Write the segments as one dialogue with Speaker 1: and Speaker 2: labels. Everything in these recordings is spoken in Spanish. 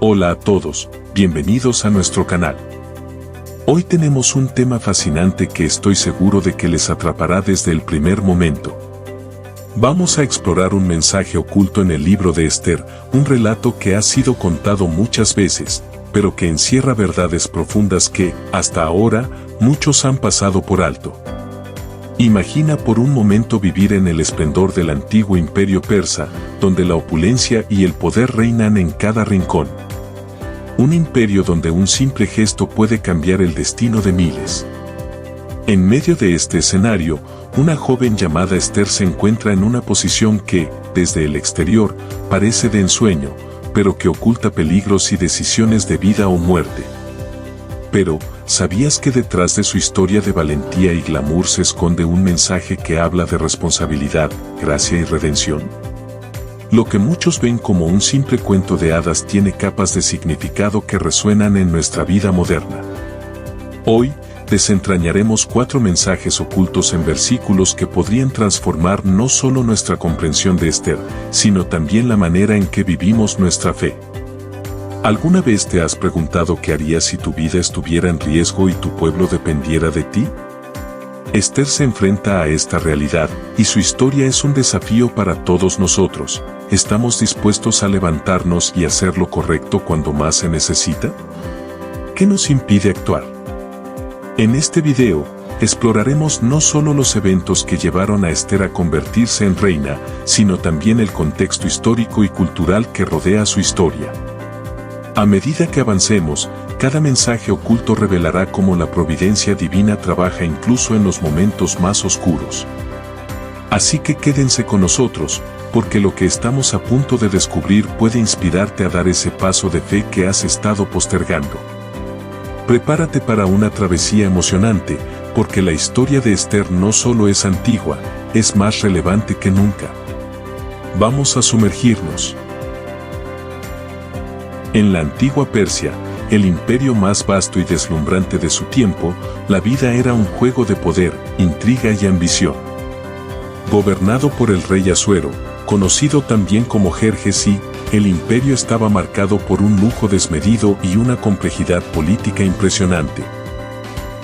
Speaker 1: Hola a todos, bienvenidos a nuestro canal. Hoy tenemos un tema fascinante que estoy seguro de que les atrapará desde el primer momento. Vamos a explorar un mensaje oculto en el libro de Esther, un relato que ha sido contado muchas veces, pero que encierra verdades profundas que, hasta ahora, muchos han pasado por alto. Imagina por un momento vivir en el esplendor del antiguo imperio persa, donde la opulencia y el poder reinan en cada rincón. Un imperio donde un simple gesto puede cambiar el destino de miles. En medio de este escenario, una joven llamada Esther se encuentra en una posición que, desde el exterior, parece de ensueño, pero que oculta peligros y decisiones de vida o muerte. Pero, ¿sabías que detrás de su historia de valentía y glamour se esconde un mensaje que habla de responsabilidad, gracia y redención? Lo que muchos ven como un simple cuento de hadas tiene capas de significado que resuenan en nuestra vida moderna. Hoy, desentrañaremos 4 mensajes ocultos en versículos que podrían transformar no solo nuestra comprensión de Esther, sino también la manera en que vivimos nuestra fe. ¿Alguna vez te has preguntado qué harías si tu vida estuviera en riesgo y tu pueblo dependiera de ti? Esther se enfrenta a esta realidad, y su historia es un desafío para todos nosotros. ¿Estamos dispuestos a levantarnos y hacer lo correcto cuando más se necesita? ¿Qué nos impide actuar? En este video, exploraremos no solo los eventos que llevaron a Esther a convertirse en reina, sino también el contexto histórico y cultural que rodea su historia. A medida que avancemos, cada mensaje oculto revelará cómo la providencia divina trabaja incluso en los momentos más oscuros. Así que quédense con nosotros, porque lo que estamos a punto de descubrir puede inspirarte a dar ese paso de fe que has estado postergando. Prepárate para una travesía emocionante, porque la historia de Esther no solo es antigua, es más relevante que nunca. Vamos a sumergirnos. En la antigua Persia, el imperio más vasto y deslumbrante de su tiempo, la vida era un juego de poder, intriga y ambición. Gobernado por el rey Asuero, conocido también como Jerjes I, el imperio estaba marcado por un lujo desmedido y una complejidad política impresionante.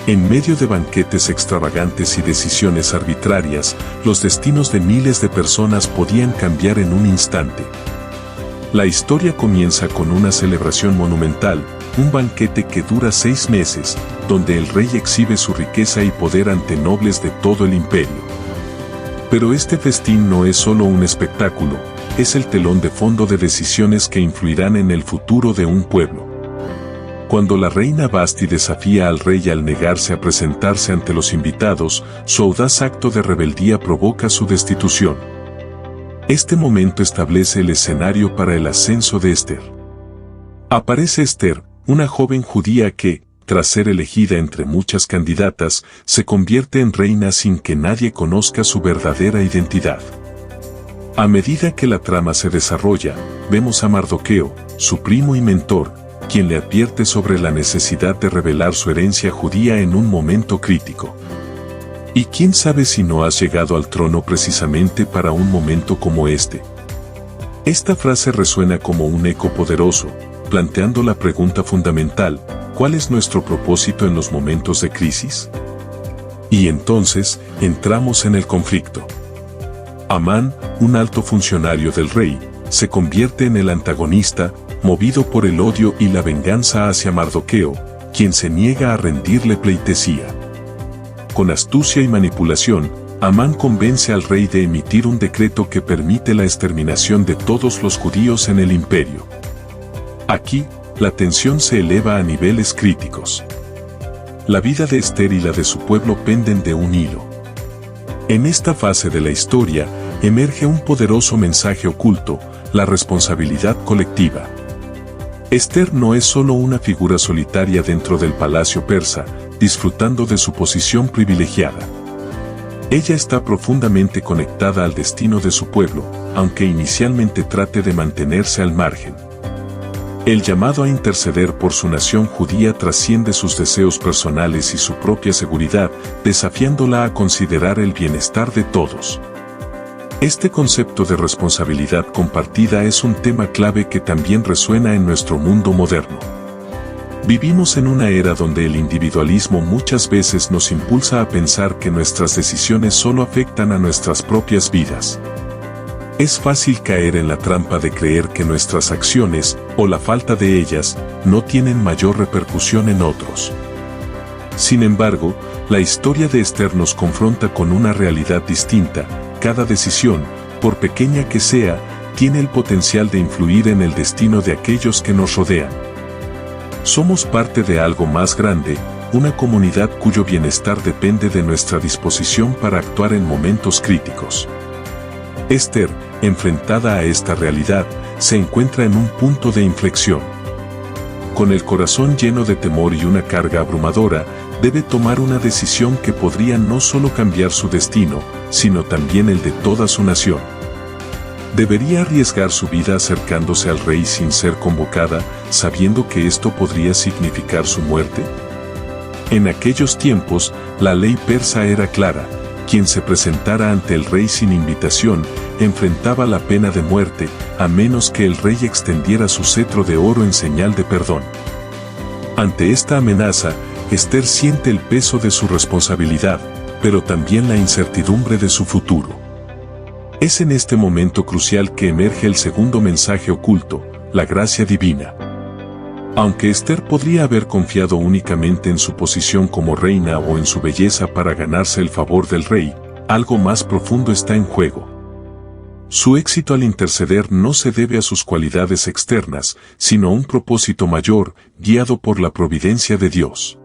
Speaker 1: En medio de banquetes extravagantes y decisiones arbitrarias, los destinos de miles de personas podían cambiar en un instante. La historia comienza con una celebración monumental, un banquete que dura 6 meses, donde el rey exhibe su riqueza y poder ante nobles de todo el imperio. Pero este festín no es solo un espectáculo, es el telón de fondo de decisiones que influirán en el futuro de un pueblo. Cuando la reina Vasti desafía al rey al negarse a presentarse ante los invitados, su audaz acto de rebeldía provoca su destitución. Este momento establece el escenario para el ascenso de Esther. Aparece Esther, una joven judía que, tras ser elegida entre muchas candidatas, se convierte en reina sin que nadie conozca su verdadera identidad. A medida que la trama se desarrolla, vemos a Mardoqueo, su primo y mentor, quien le advierte sobre la necesidad de revelar su herencia judía en un momento crítico. Y quién sabe si no has llegado al trono precisamente para un momento como este. Esta frase resuena como un eco poderoso, planteando la pregunta fundamental: ¿cuál es nuestro propósito en los momentos de crisis? Y entonces, entramos en el conflicto. Amán, un alto funcionario del rey, se convierte en el antagonista, movido por el odio y la venganza hacia Mardoqueo, quien se niega a rendirle pleitesía. Con astucia y manipulación, Amán convence al rey de emitir un decreto que permite la exterminación de todos los judíos en el imperio. Aquí, la tensión se eleva a niveles críticos. La vida de Esther y la de su pueblo penden de un hilo. En esta fase de la historia, emerge un poderoso mensaje oculto: la responsabilidad colectiva. Esther no es solo una figura solitaria dentro del palacio persa, disfrutando de su posición privilegiada. Ella está profundamente conectada al destino de su pueblo, aunque inicialmente trate de mantenerse al margen. El llamado a interceder por su nación judía trasciende sus deseos personales y su propia seguridad, desafiándola a considerar el bienestar de todos. Este concepto de responsabilidad compartida es un tema clave que también resuena en nuestro mundo moderno. Vivimos en una era donde el individualismo muchas veces nos impulsa a pensar que nuestras decisiones solo afectan a nuestras propias vidas. Es fácil caer en la trampa de creer que nuestras acciones, o la falta de ellas, no tienen mayor repercusión en otros. Sin embargo, la historia de Esther nos confronta con una realidad distinta. Cada decisión, por pequeña que sea, tiene el potencial de influir en el destino de aquellos que nos rodean. Somos parte de algo más grande, una comunidad cuyo bienestar depende de nuestra disposición para actuar en momentos críticos. Esther, enfrentada a esta realidad, se encuentra en un punto de inflexión. Con el corazón lleno de temor y una carga abrumadora, debe tomar una decisión que podría no solo cambiar su destino, sino también el de toda su nación. ¿Debería arriesgar su vida acercándose al rey sin ser convocada, sabiendo que esto podría significar su muerte? En aquellos tiempos, la ley persa era clara: quien se presentara ante el rey sin invitación, enfrentaba la pena de muerte, a menos que el rey extendiera su cetro de oro en señal de perdón. Ante esta amenaza, Esther siente el peso de su responsabilidad, pero también la incertidumbre de su futuro. Es en este momento crucial que emerge el segundo mensaje oculto, la gracia divina. Aunque Esther podría haber confiado únicamente en su posición como reina o en su belleza para ganarse el favor del rey, algo más profundo está en juego. Su éxito al interceder no se debe a sus cualidades externas, sino a un propósito mayor, guiado por la providencia de Dios.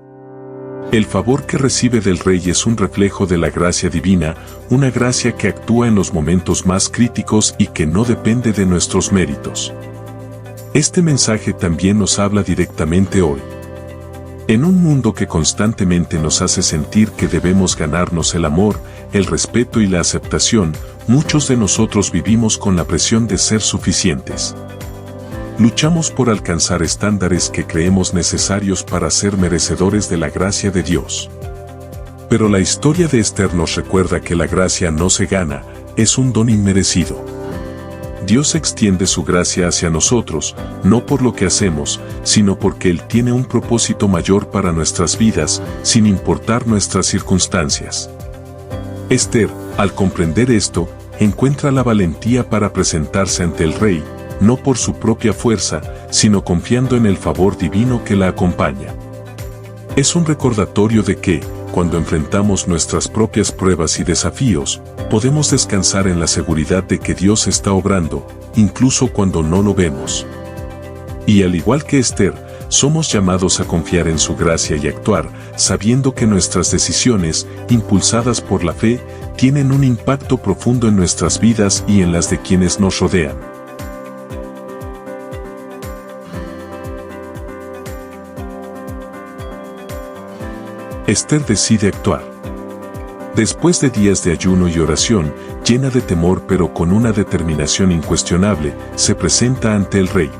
Speaker 1: El favor que recibe del rey es un reflejo de la gracia divina, una gracia que actúa en los momentos más críticos y que no depende de nuestros méritos. Este mensaje también nos habla directamente hoy. En un mundo que constantemente nos hace sentir que debemos ganarnos el amor, el respeto y la aceptación, muchos de nosotros vivimos con la presión de ser suficientes. Luchamos por alcanzar estándares que creemos necesarios para ser merecedores de la gracia de Dios. Pero la historia de Esther nos recuerda que la gracia no se gana, es un don inmerecido. Dios extiende su gracia hacia nosotros, no por lo que hacemos, sino porque Él tiene un propósito mayor para nuestras vidas, sin importar nuestras circunstancias. Esther, al comprender esto, encuentra la valentía para presentarse ante el rey, no por su propia fuerza, sino confiando en el favor divino que la acompaña. Es un recordatorio de que, cuando enfrentamos nuestras propias pruebas y desafíos, podemos descansar en la seguridad de que Dios está obrando, incluso cuando no lo vemos. Y al igual que Esther, somos llamados a confiar en su gracia y actuar, sabiendo que nuestras decisiones, impulsadas por la fe, tienen un impacto profundo en nuestras vidas y en las de quienes nos rodean. Esther decide actuar. Después de días de ayuno y oración, llena de temor pero con una determinación incuestionable, se presenta ante el rey.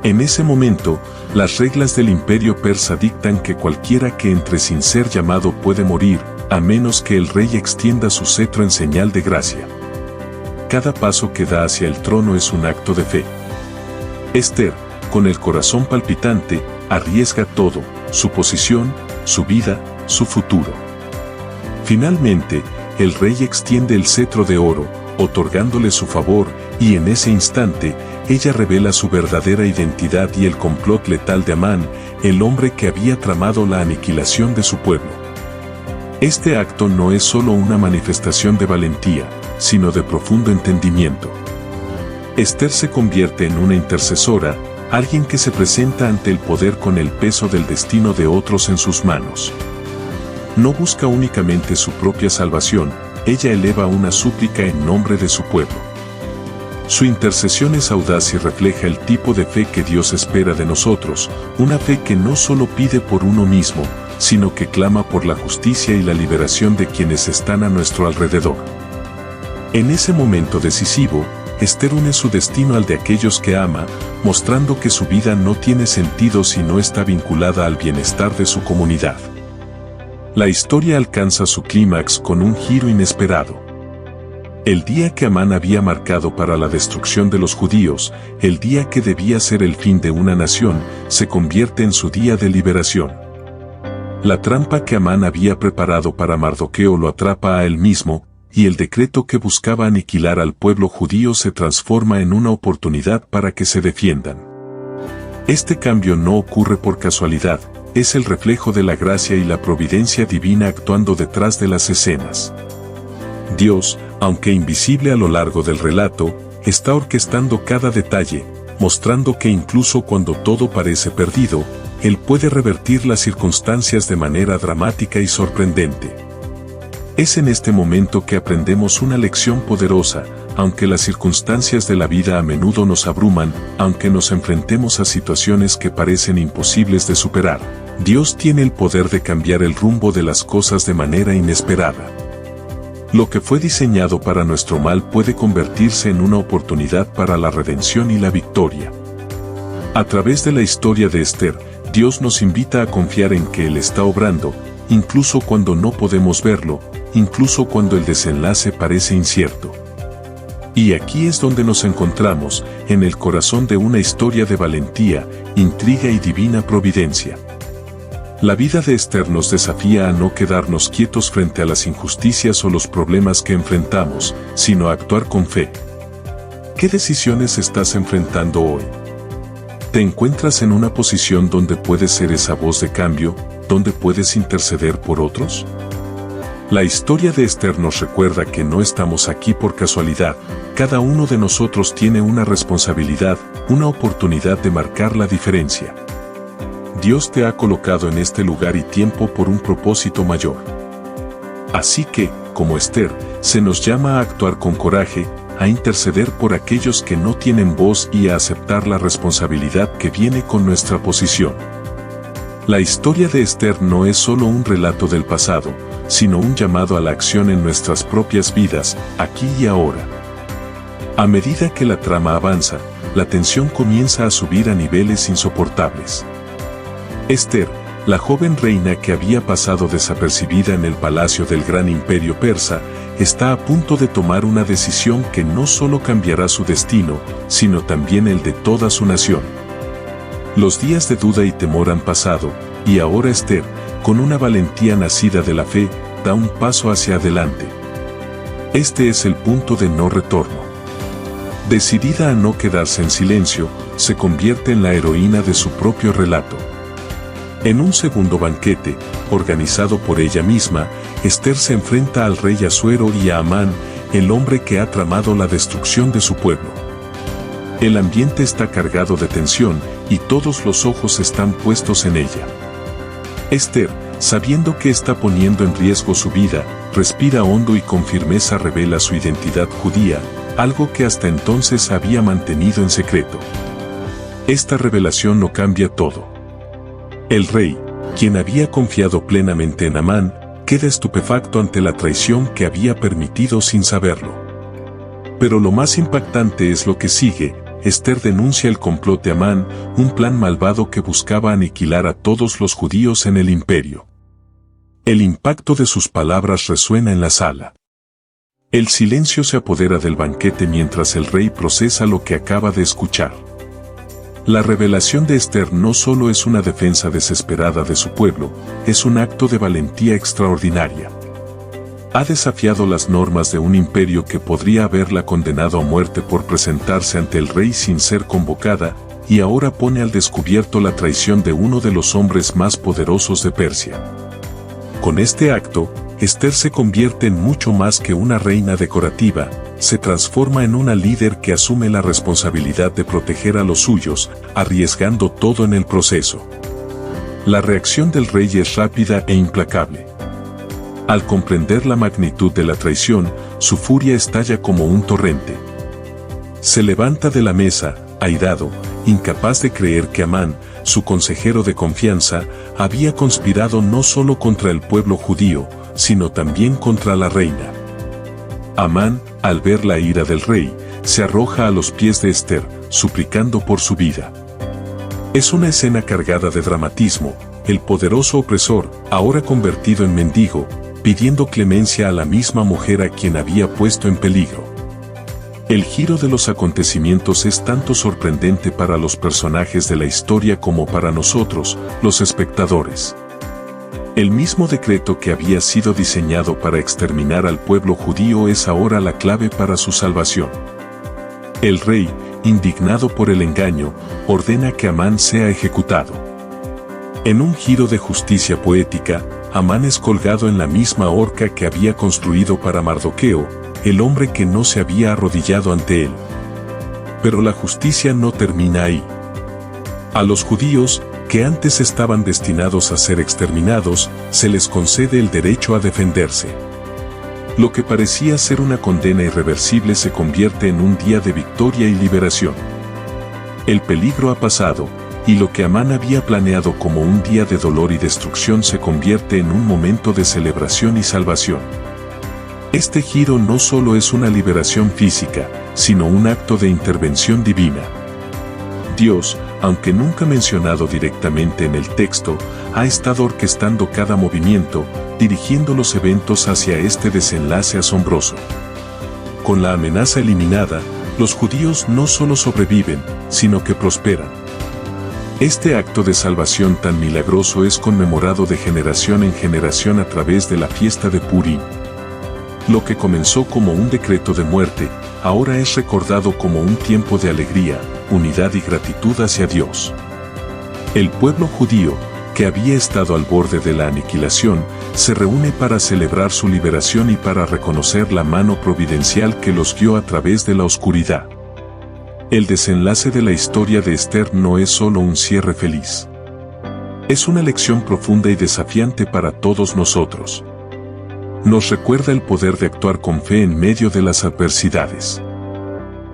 Speaker 1: En ese momento, las reglas del imperio persa dictan que cualquiera que entre sin ser llamado puede morir, a menos que el rey extienda su cetro en señal de gracia. Cada paso que da hacia el trono es un acto de fe. Esther, con el corazón palpitante, arriesga todo: su posición, su vida, su futuro. Finalmente, el rey extiende el cetro de oro, otorgándole su favor, y en ese instante, ella revela su verdadera identidad y el complot letal de Amán, el hombre que había tramado la aniquilación de su pueblo. Este acto no es solo una manifestación de valentía, sino de profundo entendimiento. Esther se convierte en una intercesora, alguien que se presenta ante el poder con el peso del destino de otros en sus manos. No busca únicamente su propia salvación, ella eleva una súplica en nombre de su pueblo. Su intercesión es audaz y refleja el tipo de fe que Dios espera de nosotros, una fe que no solo pide por uno mismo, sino que clama por la justicia y la liberación de quienes están a nuestro alrededor. En ese momento decisivo, Esther une su destino al de aquellos que ama, mostrando que su vida no tiene sentido si no está vinculada al bienestar de su comunidad. La historia alcanza su clímax con un giro inesperado. El día que Amán había marcado para la destrucción de los judíos, el día que debía ser el fin de una nación, se convierte en su día de liberación. La trampa que Amán había preparado para Mardoqueo lo atrapa a él mismo, y el decreto que buscaba aniquilar al pueblo judío se transforma en una oportunidad para que se defiendan. Este cambio no ocurre por casualidad, es el reflejo de la gracia y la providencia divina actuando detrás de las escenas. Dios, aunque invisible a lo largo del relato, está orquestando cada detalle, mostrando que incluso cuando todo parece perdido, Él puede revertir las circunstancias de manera dramática y sorprendente. Es en este momento que aprendemos una lección poderosa, aunque las circunstancias de la vida a menudo nos abruman, aunque nos enfrentemos a situaciones que parecen imposibles de superar, Dios tiene el poder de cambiar el rumbo de las cosas de manera inesperada. Lo que fue diseñado para nuestro mal puede convertirse en una oportunidad para la redención y la victoria. A través de la historia de Esther, Dios nos invita a confiar en que Él está obrando, incluso cuando no podemos verlo, incluso cuando el desenlace parece incierto. Y aquí es donde nos encontramos, en el corazón de una historia de valentía, intriga y divina providencia. La vida de Esther nos desafía a no quedarnos quietos frente a las injusticias o los problemas que enfrentamos, sino a actuar con fe. ¿Qué decisiones estás enfrentando hoy? ¿Te encuentras en una posición donde puedes ser esa voz de cambio, donde puedes interceder por otros? La historia de Esther nos recuerda que no estamos aquí por casualidad, cada uno de nosotros tiene una responsabilidad, una oportunidad de marcar la diferencia. Dios te ha colocado en este lugar y tiempo por un propósito mayor. Así que, como Esther, se nos llama a actuar con coraje, a interceder por aquellos que no tienen voz y a aceptar la responsabilidad que viene con nuestra posición. La historia de Esther no es solo un relato del pasado, sino un llamado a la acción en nuestras propias vidas, aquí y ahora. A medida que la trama avanza, la tensión comienza a subir a niveles insoportables. Esther, la joven reina que había pasado desapercibida en el palacio del gran imperio persa, está a punto de tomar una decisión que no solo cambiará su destino, sino también el de toda su nación. Los días de duda y temor han pasado, y ahora Esther, con una valentía nacida de la fe, da un paso hacia adelante. Este es el punto de no retorno. Decidida a no quedarse en silencio, se convierte en la heroína de su propio relato. En un segundo banquete, organizado por ella misma, Esther se enfrenta al rey Asuero y a Amán, el hombre que ha tramado la destrucción de su pueblo. El ambiente está cargado de tensión, y todos los ojos están puestos en ella. Esther, sabiendo que está poniendo en riesgo su vida, respira hondo y con firmeza revela su identidad judía, algo que hasta entonces había mantenido en secreto. Esta revelación lo cambia todo. El rey, quien había confiado plenamente en Amán, queda estupefacto ante la traición que había permitido sin saberlo. Pero lo más impactante es lo que sigue. Esther denuncia el complot de Amán, un plan malvado que buscaba aniquilar a todos los judíos en el imperio. El impacto de sus palabras resuena en la sala. El silencio se apodera del banquete mientras el rey procesa lo que acaba de escuchar. La revelación de Esther no solo es una defensa desesperada de su pueblo, es un acto de valentía extraordinaria. Ha desafiado las normas de un imperio que podría haberla condenado a muerte por presentarse ante el rey sin ser convocada, y ahora pone al descubierto la traición de uno de los hombres más poderosos de Persia. Con este acto, Esther se convierte en mucho más que una reina decorativa, se transforma en una líder que asume la responsabilidad de proteger a los suyos, arriesgando todo en el proceso. La reacción del rey es rápida e implacable. Al comprender la magnitud de la traición, su furia estalla como un torrente. Se levanta de la mesa, airado, incapaz de creer que Amán, su consejero de confianza, había conspirado no solo contra el pueblo judío, sino también contra la reina. Amán, al ver la ira del rey, se arroja a los pies de Esther, suplicando por su vida. Es una escena cargada de dramatismo, el poderoso opresor, ahora convertido en mendigo, pidiendo clemencia a la misma mujer a quien había puesto en peligro. El giro de los acontecimientos es tanto sorprendente para los personajes de la historia como para nosotros, los espectadores. El mismo decreto que había sido diseñado para exterminar al pueblo judío es ahora la clave para su salvación. El rey, indignado por el engaño, ordena que Amán sea ejecutado. En un giro de justicia poética, Amán es colgado en la misma horca que había construido para Mardoqueo, el hombre que no se había arrodillado ante él. Pero la justicia no termina ahí. A los judíos, que antes estaban destinados a ser exterminados, se les concede el derecho a defenderse. Lo que parecía ser una condena irreversible se convierte en un día de victoria y liberación. El peligro ha pasado, y lo que Amán había planeado como un día de dolor y destrucción se convierte en un momento de celebración y salvación. Este giro no solo es una liberación física, sino un acto de intervención divina. Dios, aunque nunca mencionado directamente en el texto, ha estado orquestando cada movimiento, dirigiendo los eventos hacia este desenlace asombroso. Con la amenaza eliminada, los judíos no solo sobreviven, sino que prosperan. Este acto de salvación tan milagroso es conmemorado de generación en generación a través de la fiesta de Purim. Lo que comenzó como un decreto de muerte, ahora es recordado como un tiempo de alegría, unidad y gratitud hacia Dios. El pueblo judío, que había estado al borde de la aniquilación, se reúne para celebrar su liberación y para reconocer la mano providencial que los guió a través de la oscuridad. El desenlace de la historia de Esther no es solo un cierre feliz. Es una lección profunda y desafiante para todos nosotros. Nos recuerda el poder de actuar con fe en medio de las adversidades.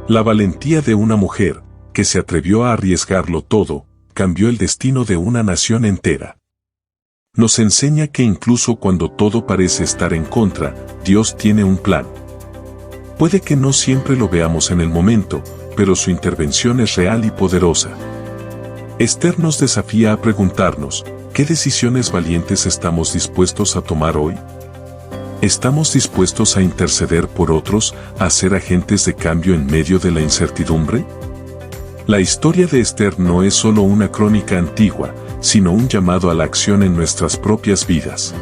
Speaker 1: La valentía de una mujer, que se atrevió a arriesgarlo todo, cambió el destino de una nación entera. Nos enseña que incluso cuando todo parece estar en contra, Dios tiene un plan. Puede que no siempre lo veamos en el momento, pero su intervención es real y poderosa. Esther nos desafía a preguntarnos, ¿qué decisiones valientes estamos dispuestos a tomar hoy? ¿Estamos dispuestos a interceder por otros, a ser agentes de cambio en medio de la incertidumbre? La historia de Esther no es solo una crónica antigua, sino un llamado a la acción en nuestras propias vidas.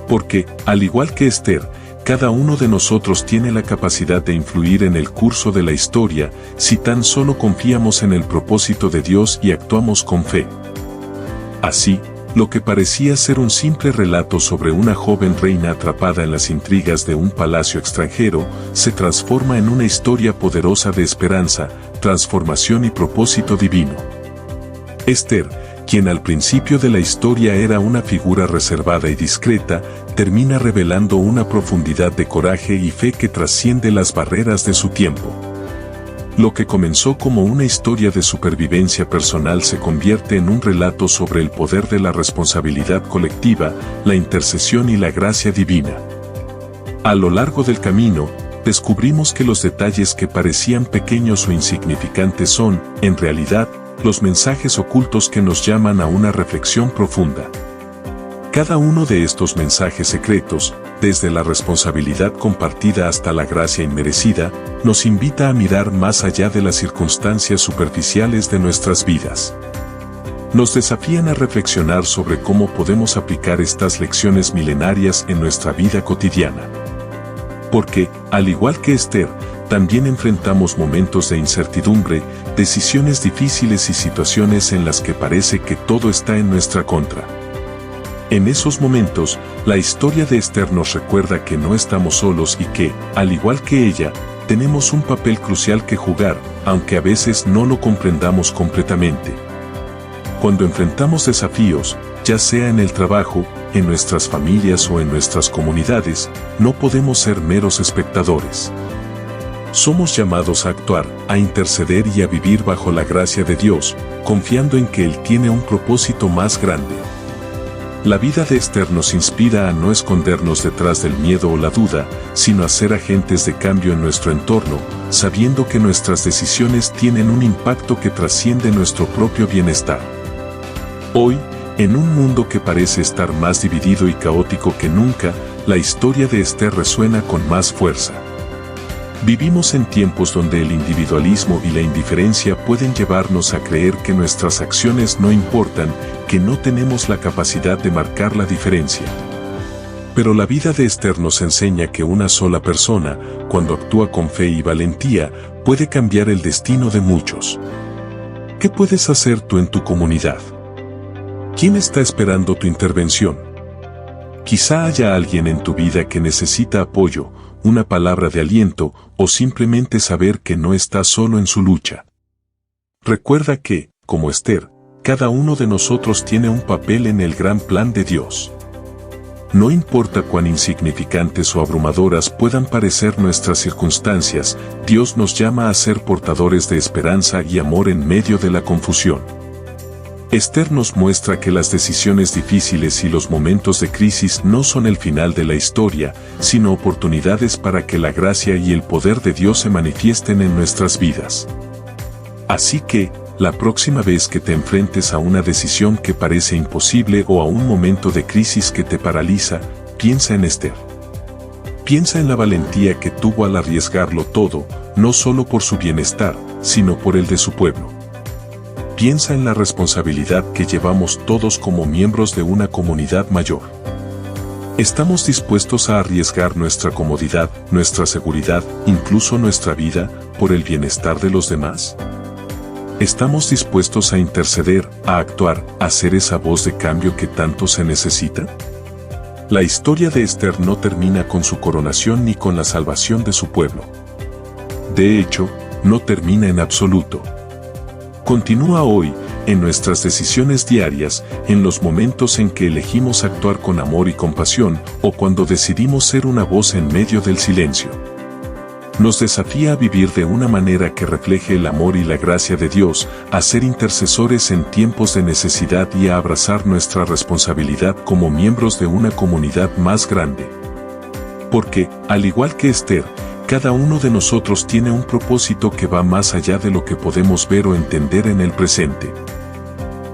Speaker 1: Porque, al igual que Esther, cada uno de nosotros tiene la capacidad de influir en el curso de la historia, si tan solo confiamos en el propósito de Dios y actuamos con fe. Así, lo que parecía ser un simple relato sobre una joven reina atrapada en las intrigas de un palacio extranjero, se transforma en una historia poderosa de esperanza, transformación y propósito divino. Esther, quien al principio de la historia era una figura reservada y discreta, termina revelando una profundidad de coraje y fe que trasciende las barreras de su tiempo. Lo que comenzó como una historia de supervivencia personal se convierte en un relato sobre el poder de la responsabilidad colectiva, la intercesión y la gracia divina. A lo largo del camino, descubrimos que los detalles que parecían pequeños o insignificantes son, en realidad, los mensajes ocultos que nos llaman a una reflexión profunda. Cada uno de estos mensajes secretos, desde la responsabilidad compartida hasta la gracia inmerecida, nos invita a mirar más allá de las circunstancias superficiales de nuestras vidas. Nos desafían a reflexionar sobre cómo podemos aplicar estas lecciones milenarias en nuestra vida cotidiana. Porque, al igual que Esther, también enfrentamos momentos de incertidumbre, decisiones difíciles y situaciones en las que parece que todo está en nuestra contra. En esos momentos, la historia de Esther nos recuerda que no estamos solos y que, al igual que ella, tenemos un papel crucial que jugar, aunque a veces no lo comprendamos completamente. Cuando enfrentamos desafíos, ya sea en el trabajo, en nuestras familias o en nuestras comunidades, no podemos ser meros espectadores. Somos llamados a actuar, a interceder y a vivir bajo la gracia de Dios, confiando en que Él tiene un propósito más grande. La vida de Esther nos inspira a no escondernos detrás del miedo o la duda, sino a ser agentes de cambio en nuestro entorno, sabiendo que nuestras decisiones tienen un impacto que trasciende nuestro propio bienestar. Hoy, en un mundo que parece estar más dividido y caótico que nunca, la historia de Esther resuena con más fuerza. Vivimos en tiempos donde el individualismo y la indiferencia pueden llevarnos a creer que nuestras acciones no importan, que no tenemos la capacidad de marcar la diferencia. Pero la vida de Esther nos enseña que una sola persona, cuando actúa con fe y valentía, puede cambiar el destino de muchos. ¿Qué puedes hacer tú en tu comunidad? ¿Quién está esperando tu intervención? Quizá haya alguien en tu vida que necesita apoyo, una palabra de aliento o simplemente saber que no estás solo en su lucha. Recuerda que, como Esther, cada uno de nosotros tiene un papel en el gran plan de Dios. No importa cuán insignificantes o abrumadoras puedan parecer nuestras circunstancias, Dios nos llama a ser portadores de esperanza y amor en medio de la confusión. Esther nos muestra que las decisiones difíciles y los momentos de crisis no son el final de la historia, sino oportunidades para que la gracia y el poder de Dios se manifiesten en nuestras vidas. Así que, la próxima vez que te enfrentes a una decisión que parece imposible o a un momento de crisis que te paraliza, piensa en Esther. Piensa en la valentía que tuvo al arriesgarlo todo, no solo por su bienestar, sino por el de su pueblo. Piensa en la responsabilidad que llevamos todos como miembros de una comunidad mayor. ¿Estamos dispuestos a arriesgar nuestra comodidad, nuestra seguridad, incluso nuestra vida, por el bienestar de los demás? ¿Estamos dispuestos a interceder, a actuar, a ser esa voz de cambio que tanto se necesita? La historia de Esther no termina con su coronación ni con la salvación de su pueblo. De hecho, no termina en absoluto. Continúa hoy, en nuestras decisiones diarias, en los momentos en que elegimos actuar con amor y compasión, o cuando decidimos ser una voz en medio del silencio. Nos desafía a vivir de una manera que refleje el amor y la gracia de Dios, a ser intercesores en tiempos de necesidad y a abrazar nuestra responsabilidad como miembros de una comunidad más grande. Porque, al igual que Esther, cada uno de nosotros tiene un propósito que va más allá de lo que podemos ver o entender en el presente.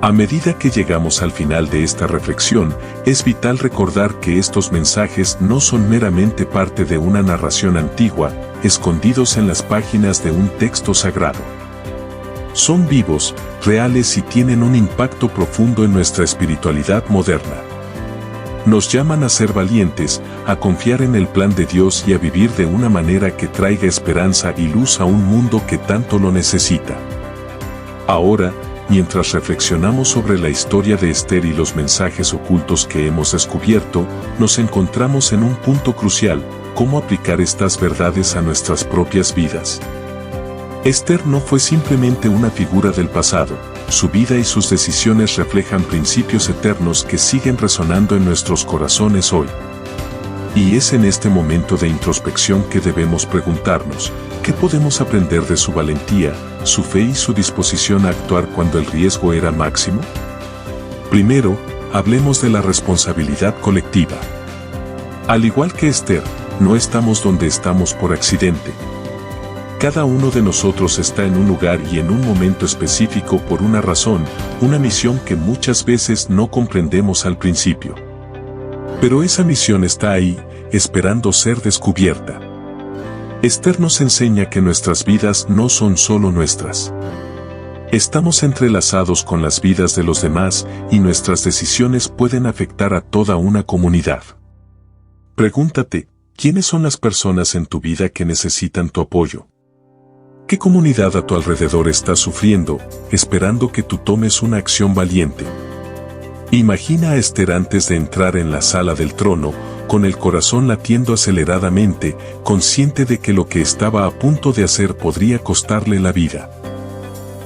Speaker 1: A medida que llegamos al final de esta reflexión, es vital recordar que estos mensajes no son meramente parte de una narración antigua, escondidos en las páginas de un texto sagrado. Son vivos, reales y tienen un impacto profundo en nuestra espiritualidad moderna. Nos llaman a ser valientes, a confiar en el plan de Dios y a vivir de una manera que traiga esperanza y luz a un mundo que tanto lo necesita. Ahora, mientras reflexionamos sobre la historia de Esther y los mensajes ocultos que hemos descubierto, nos encontramos en un punto crucial: cómo aplicar estas verdades a nuestras propias vidas. Esther no fue simplemente una figura del pasado, su vida y sus decisiones reflejan principios eternos que siguen resonando en nuestros corazones hoy. Y es en este momento de introspección que debemos preguntarnos, ¿qué podemos aprender de su valentía, su fe y su disposición a actuar cuando el riesgo era máximo? Primero, hablemos de la responsabilidad colectiva. Al igual que Esther, no estamos donde estamos por accidente. Cada uno de nosotros está en un lugar y en un momento específico por una razón, una misión que muchas veces no comprendemos al principio. Pero esa misión está ahí, esperando ser descubierta. Esther nos enseña que nuestras vidas no son solo nuestras. Estamos entrelazados con las vidas de los demás y nuestras decisiones pueden afectar a toda una comunidad. Pregúntate, ¿quiénes son las personas en tu vida que necesitan tu apoyo? ¿Qué comunidad a tu alrededor está sufriendo, esperando que tú tomes una acción valiente? Imagina a Esther antes de entrar en la sala del trono, con el corazón latiendo aceleradamente, consciente de que lo que estaba a punto de hacer podría costarle la vida.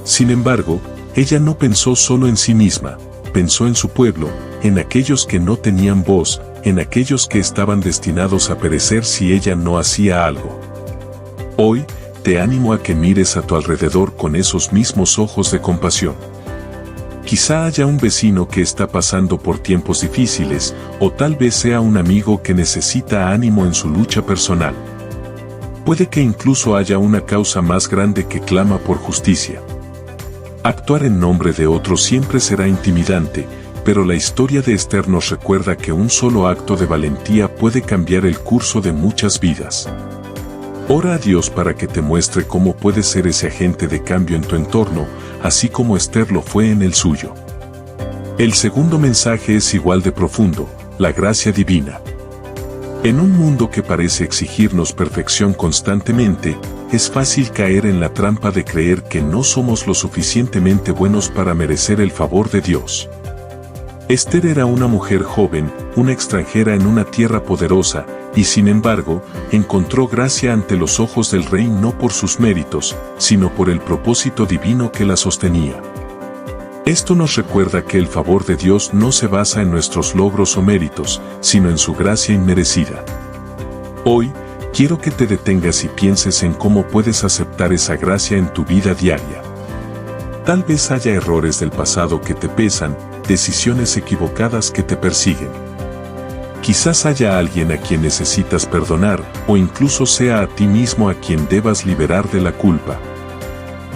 Speaker 1: Sin embargo, ella no pensó solo en sí misma, pensó en su pueblo, en aquellos que no tenían voz, en aquellos que estaban destinados a perecer si ella no hacía algo. Hoy, te animo a que mires a tu alrededor con esos mismos ojos de compasión. Quizá haya un vecino que está pasando por tiempos difíciles, o tal vez sea un amigo que necesita ánimo en su lucha personal. Puede que incluso haya una causa más grande que clama por justicia. Actuar en nombre de otros siempre será intimidante, pero la historia de Esther nos recuerda que un solo acto de valentía puede cambiar el curso de muchas vidas. Ora a Dios para que te muestre cómo puedes ser ese agente de cambio en tu entorno, así como Esther lo fue en el suyo. El segundo mensaje es igual de profundo: la gracia divina. En un mundo que parece exigirnos perfección constantemente, es fácil caer en la trampa de creer que no somos lo suficientemente buenos para merecer el favor de Dios. Esther era una mujer joven, una extranjera en una tierra poderosa, y sin embargo, encontró gracia ante los ojos del rey no por sus méritos, sino por el propósito divino que la sostenía. Esto nos recuerda que el favor de Dios no se basa en nuestros logros o méritos, sino en su gracia inmerecida. Hoy, quiero que te detengas y pienses en cómo puedes aceptar esa gracia en tu vida diaria. Tal vez haya errores del pasado que te pesan, decisiones equivocadas que te persiguen. Quizás haya alguien a quien necesitas perdonar, o incluso sea a ti mismo a quien debas liberar de la culpa.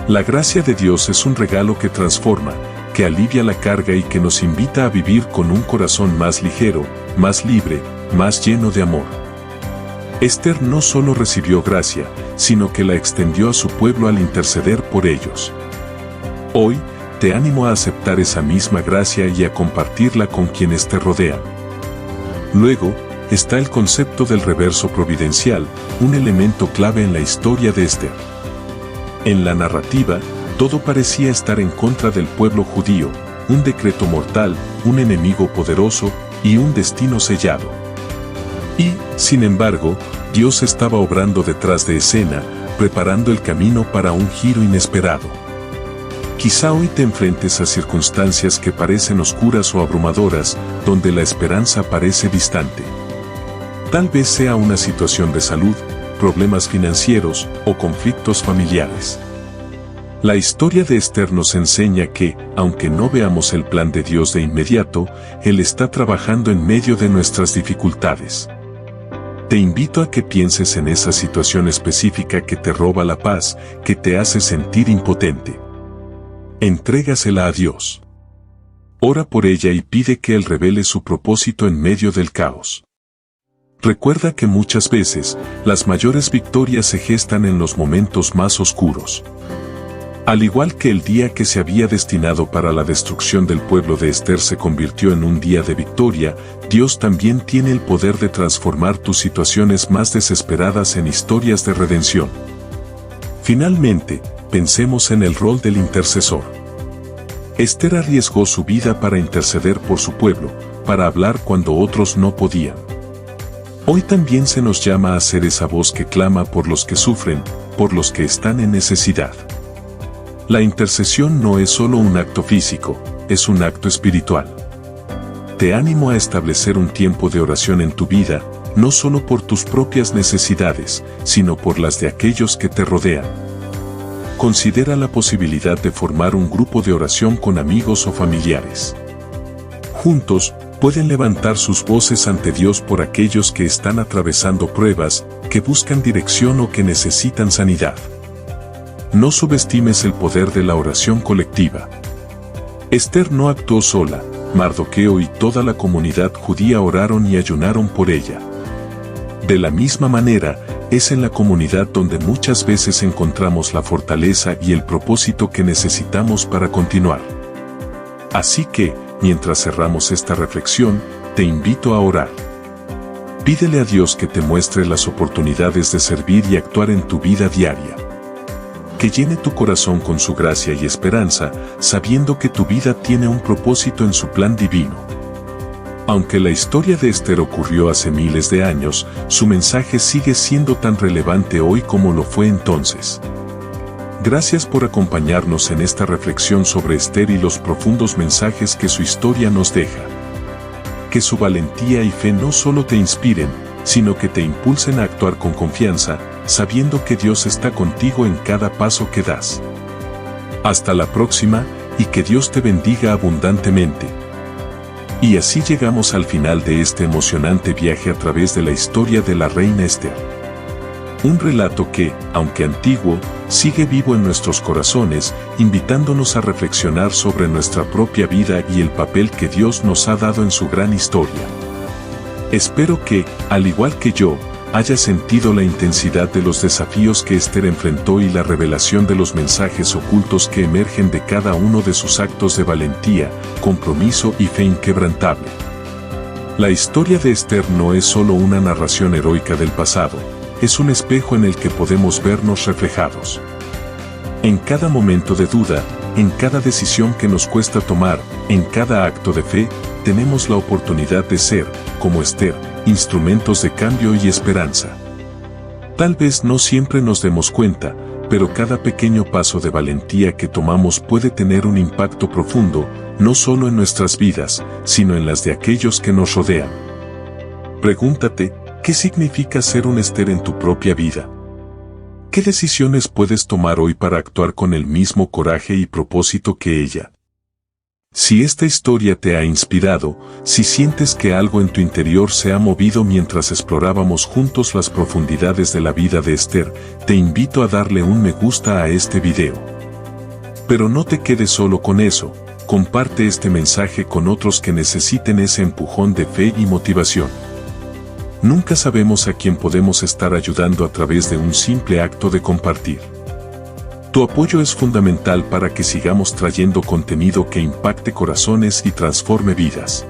Speaker 1: La gracia de Dios es un regalo que transforma, que alivia la carga y que nos invita a vivir con un corazón más ligero, más libre, más lleno de amor. Esther no solo recibió gracia, sino que la extendió a su pueblo al interceder por ellos. Hoy, te animo a aceptar esa misma gracia y a compartirla con quienes te rodean. Luego, está el concepto del reverso providencial, un elemento clave en la historia de Esther. En la narrativa, todo parecía estar en contra del pueblo judío: un decreto mortal, un enemigo poderoso y un destino sellado. Y, sin embargo, Dios estaba obrando detrás de escena, preparando el camino para un giro inesperado. Quizá hoy te enfrentes a circunstancias que parecen oscuras o abrumadoras, donde la esperanza parece distante. Tal vez sea una situación de salud, problemas financieros o conflictos familiares. La historia de Esther nos enseña que, aunque no veamos el plan de Dios de inmediato, Él está trabajando en medio de nuestras dificultades. Te invito a que pienses en esa situación específica que te roba la paz, que te hace sentir impotente. Entrégasela a Dios. Ora por ella y pide que Él revele su propósito en medio del caos. Recuerda que muchas veces, las mayores victorias se gestan en los momentos más oscuros. Al igual que el día que se había destinado para la destrucción del pueblo de Esther se convirtió en un día de victoria, Dios también tiene el poder de transformar tus situaciones más desesperadas en historias de redención. Finalmente, pensemos en el rol del intercesor. Esther arriesgó su vida para interceder por su pueblo, para hablar cuando otros no podían. Hoy también se nos llama a ser esa voz que clama por los que sufren, por los que están en necesidad. La intercesión no es solo un acto físico, es un acto espiritual. Te animo a establecer un tiempo de oración en tu vida, no solo por tus propias necesidades, sino por las de aquellos que te rodean. Considera la posibilidad de formar un grupo de oración con amigos o familiares. Juntos, pueden levantar sus voces ante Dios por aquellos que están atravesando pruebas, que buscan dirección o que necesitan sanidad. No subestimes el poder de la oración colectiva. Esther no actuó sola, Mardoqueo y toda la comunidad judía oraron y ayunaron por ella. De la misma manera, es en la comunidad donde muchas veces encontramos la fortaleza y el propósito que necesitamos para continuar. Así que, mientras cerramos esta reflexión, te invito a orar. Pídele a Dios que te muestre las oportunidades de servir y actuar en tu vida diaria. Que llene tu corazón con su gracia y esperanza, sabiendo que tu vida tiene un propósito en su plan divino. Aunque la historia de Esther ocurrió hace miles de años, su mensaje sigue siendo tan relevante hoy como lo fue entonces. Gracias por acompañarnos en esta reflexión sobre Esther y los profundos mensajes que su historia nos deja. Que su valentía y fe no solo te inspiren, sino que te impulsen a actuar con confianza, sabiendo que Dios está contigo en cada paso que das. Hasta la próxima, y que Dios te bendiga abundantemente. Y así llegamos al final de este emocionante viaje a través de la historia de la reina Esther. Un relato que, aunque antiguo, sigue vivo en nuestros corazones, invitándonos a reflexionar sobre nuestra propia vida y el papel que Dios nos ha dado en su gran historia. Espero que, al igual que yo, hayas sentido la intensidad de los desafíos que Esther enfrentó y la revelación de los mensajes ocultos que emergen de cada uno de sus actos de valentía, compromiso y fe inquebrantable. La historia de Esther no es solo una narración heroica del pasado, es un espejo en el que podemos vernos reflejados. En cada momento de duda, en cada decisión que nos cuesta tomar, en cada acto de fe, tenemos la oportunidad de ser, como Esther, instrumentos de cambio y esperanza. Tal vez no siempre nos demos cuenta, pero cada pequeño paso de valentía que tomamos puede tener un impacto profundo, no solo en nuestras vidas, sino en las de aquellos que nos rodean. Pregúntate, ¿qué significa ser un Esther en tu propia vida? ¿Qué decisiones puedes tomar hoy para actuar con el mismo coraje y propósito que ella? Si esta historia te ha inspirado, si sientes que algo en tu interior se ha movido mientras explorábamos juntos las profundidades de la vida de Esther, te invito a darle un me gusta a este video. Pero no te quedes solo con eso, comparte este mensaje con otros que necesiten ese empujón de fe y motivación. Nunca sabemos a quién podemos estar ayudando a través de un simple acto de compartir. Tu apoyo es fundamental para que sigamos trayendo contenido que impacte corazones y transforme vidas.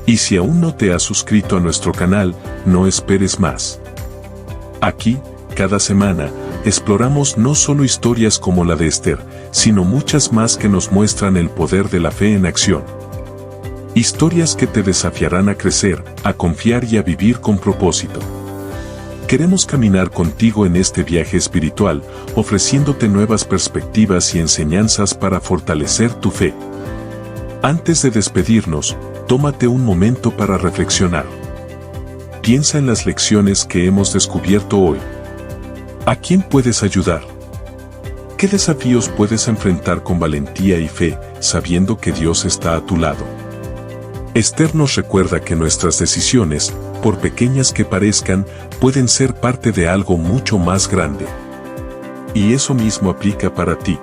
Speaker 1: Y si aún no te has suscrito a nuestro canal, no esperes más. Aquí, cada semana, exploramos no solo historias como la de Esther, sino muchas más que nos muestran el poder de la fe en acción. Historias que te desafiarán a crecer, a confiar y a vivir con propósito. Queremos caminar contigo en este viaje espiritual, ofreciéndote nuevas perspectivas y enseñanzas para fortalecer tu fe. Antes de despedirnos, tómate un momento para reflexionar. Piensa en las lecciones que hemos descubierto hoy. ¿A quién puedes ayudar? ¿Qué desafíos puedes enfrentar con valentía y fe, sabiendo que Dios está a tu lado? Esther nos recuerda que nuestras decisiones, por pequeñas que parezcan, pueden ser parte de algo mucho más grande. Y eso mismo aplica para ti.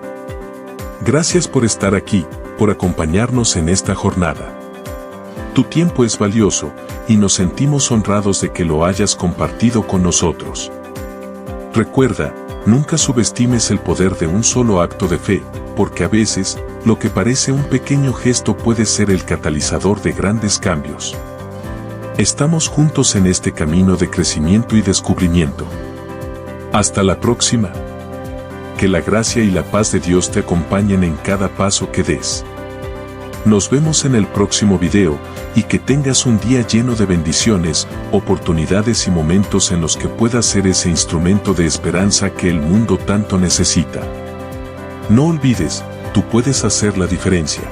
Speaker 1: Gracias por estar aquí, por acompañarnos en esta jornada. Tu tiempo es valioso, y nos sentimos honrados de que lo hayas compartido con nosotros. Recuerda, nunca subestimes el poder de un solo acto de fe, porque a veces, lo que parece un pequeño gesto puede ser el catalizador de grandes cambios. Estamos juntos en este camino de crecimiento y descubrimiento. Hasta la próxima. Que la gracia y la paz de Dios te acompañen en cada paso que des. Nos vemos en el próximo video, y que tengas un día lleno de bendiciones, oportunidades y momentos en los que puedas ser ese instrumento de esperanza que el mundo tanto necesita. No olvides, tú puedes hacer la diferencia.